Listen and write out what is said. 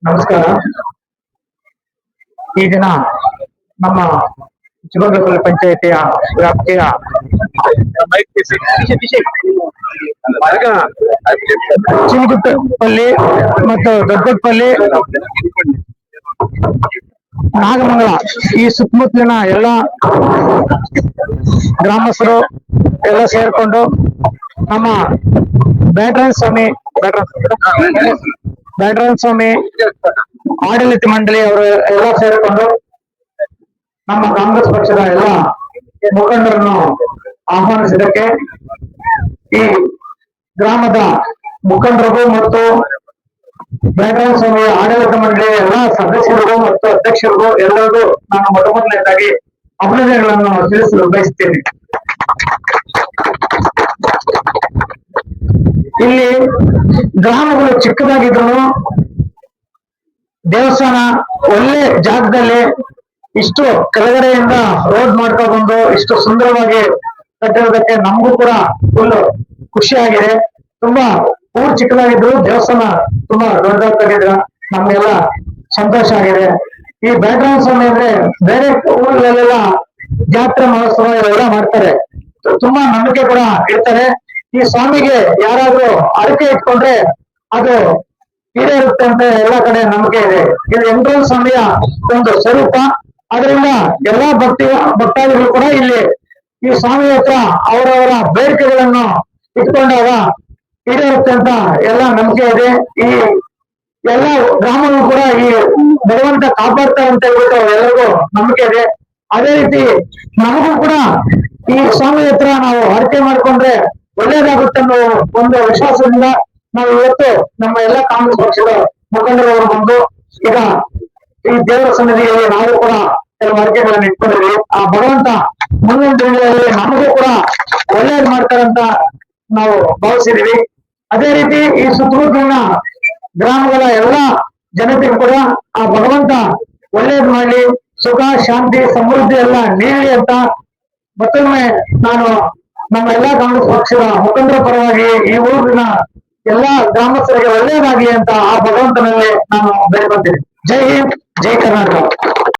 ನಮಸ್ಕಾರ. ಈ ದಿನ ನಮ್ಮ ಚಿಕ್ಕಬಳ್ಳಾಪುರ ಪಂಚಾಯತಿಯ ವ್ಯಾಪ್ತಿಯ ಚಿನಗುಪ್ಪಲ್ಲಿ ಮತ್ತು ದೊಡ್ಡಪಲ್ಲಿ, ನಾಗಮಂಗಲ ಈ ಸುತ್ತಮುತ್ತಲಿನ ಎಲ್ಲ ಗ್ರಾಮಸ್ಥರು ಎಲ್ಲ ಸೇರ್ಕೊಂಡು ನಮ್ಮ ಬ್ಯಾಟರಾಯನ ಸ್ವಾಮಿ ಆಡಳಿತ ಮಂಡಳಿ ಅವರು ಎಲ್ಲ ಸೇರಿಕೊಂಡು ನಮ್ಮ ಕಾಂಗ್ರೆಸ್ ಪಕ್ಷದ ಎಲ್ಲ ಮುಖಂಡರನ್ನು ಆಹ್ವಾನಿಸಿದ್ದಕ್ಕೆ ಈ ಗ್ರಾಮದ ಮುಖಂಡರಿಗೂ ಮತ್ತು ಬ್ಯಾಟರಾಯನ ಸ್ವಾಮಿ ಆಡಳಿತ ಮಂಡಳಿಯ ಎಲ್ಲ ಸದಸ್ಯರಿಗೂ ಮತ್ತು ಅಧ್ಯಕ್ಷರಿಗೂ ಎಲ್ಲರಿಗೂ ನಾನು ಮೊದಲನೇದಾಗಿ ಅಭಿನಂದನೆಗಳನ್ನು ತಿಳಿಸಲು ಬಯಸುತ್ತೇನೆ. ಇಲ್ಲಿ ಗ್ರಾಮಗಳು ಚಿಕ್ಕದಾಗಿದ್ರು ದೇವಸ್ಥಾನ ಒಳ್ಳೆ ಜಾಗದಲ್ಲಿ ಇಷ್ಟು ಕೆಳಗಡೆಯಿಂದ ರೋಡ್ ಮಾಡ್ತಾ ಬಂದು ಇಷ್ಟು ಸುಂದರವಾಗಿ ಕಟ್ಟಿರೋದಕ್ಕೆ ನಮಗೂ ಕೂಡ ಫುಲ್ ಖುಷಿಯಾಗಿದೆ. ತುಂಬಾ ಊರು ಚಿಕ್ಕದಾಗಿದ್ರು ದೇವಸ್ಥಾನ ತುಂಬಾ ದೊಡ್ಡದಾಗಿದ್ರ ನಮ್ಗೆಲ್ಲ ಸಂತೋಷ ಆಗಿದೆ. ಈ ಬ್ಯಾಟರಾಯನ ಸ್ವಾಮಿ ಅಂದ್ರೆ ಬೇರೆ ಊರುಗಳಲ್ಲೆಲ್ಲ ಜಾತ್ರೆ ಮಹೋತ್ಸವ ಇವೆಲ್ಲ ಮಾಡ್ತಾರೆ, ತುಂಬಾ ನಂಬಿಕೆ ಕೂಡ ಇರ್ತಾರೆ. ಈ ಸ್ವಾಮಿಗೆ ಯಾರಾದ್ರೂ ಅರಕೆ ಇಟ್ಕೊಂಡ್ರೆ ಅದು ಈಡೇರುತ್ತೆ ಅಂತ ಎಲ್ಲಾ ಕಡೆ ನಂಬಿಕೆ ಇದೆ. ಇದು ವೆಂಕಟೇಶ್ವರ ಸ್ವಾಮಿಯ ಒಂದು ಸ್ವರೂಪ. ಅದರಿಂದ ಎಲ್ಲಾ ಭಕ್ತಾದಿಗಳು ಕೂಡ ಇಲ್ಲಿ ಈ ಸ್ವಾಮಿ ಹತ್ರ ಅವರವರ ಬೇಡಿಕೆಗಳನ್ನು ಇಟ್ಕೊಂಡಾಗ ಈಡೇರುತ್ತೆ ಅಂತ ಎಲ್ಲ ನಂಬಿಕೆ ಇದೆ. ಈ ಎಲ್ಲ ಗ್ರಾಮಗಳು ಕೂಡ ಈ ಭಗವಂತ ಕಾಪಾಡ್ತಾರೆ ಅಂತ ಹೇಳ್ಬಿಟ್ಟು ಎಲ್ಲರಿಗೂ ನಂಬಿಕೆ ಇದೆ. ಅದೇ ರೀತಿ ನಮಗೂ ಕೂಡ ಈ ಸ್ವಾಮಿ ಹತ್ರ ನಾವು ಅರಕೆ ಮಾಡ್ಕೊಂಡ್ರೆ ಒಳ್ಳೇದಾಗುತ್ತೆ ಅನ್ನೋ ಒಂದು ವಿಶ್ವಾಸದಿಂದ ನಾವು ಇವತ್ತು ನಮ್ಮ ಎಲ್ಲ ಕಾಂಗ್ರೆಸ್ ಪಕ್ಷದ ಮುಖಂಡರವರು ಬಂದು ಈಗ ಈ ದೇವರ ಸನ್ನಿಧಿಯಲ್ಲಿ ನಾವು ಕೂಡ ಕೆಲವು ಅರಕೆಗಳನ್ನು ಇಟ್ಕೊಂಡಿದ್ವಿ. ಆ ಭಗವಂತ ಮುಂದಿನ ದಿನಗಳಲ್ಲಿ ನಮಗೂ ಕೂಡ ಒಳ್ಳೇದು ಮಾಡ್ತಾರಂತ ನಾವು ಭಾವಿಸಿದೀವಿ. ಅದೇ ರೀತಿ ಈ ಸುತ್ತಮುತ್ತಲಿನ ಗ್ರಾಮಗಳ ಎಲ್ಲ ಜನತೆಗೂ ಕೂಡ ಆ ಭಗವಂತ ಒಳ್ಳೇದು ಮಾಡಲಿ, ಸುಖ ಶಾಂತಿ ಸಮೃದ್ಧಿ ಎಲ್ಲ ನೀಡಲಿ ಅಂತ ಮತ್ತೊಮ್ಮೆ ನಾನು ನಮ್ಮ ಎಲ್ಲಾ ಕಾಂಗ್ರೆಸ್ ಪಕ್ಷದ ಮುಖಂಡರ ಪರವಾಗಿ ಈ ಊರಿನ ಎಲ್ಲಾ ಗ್ರಾಮಸ್ಥರಿಗೆ ಒಳ್ಳೆಯದಾಗಲಿ ಅಂತ ಆ ಭಗವಂತನಲ್ಲಿ ನಾನು ಬೇಡ್ಕೊಳ್ತೀನಿ. ಜೈ ಹಿಂದ್, ಜೈ ಕರ್ನಾಟಕ.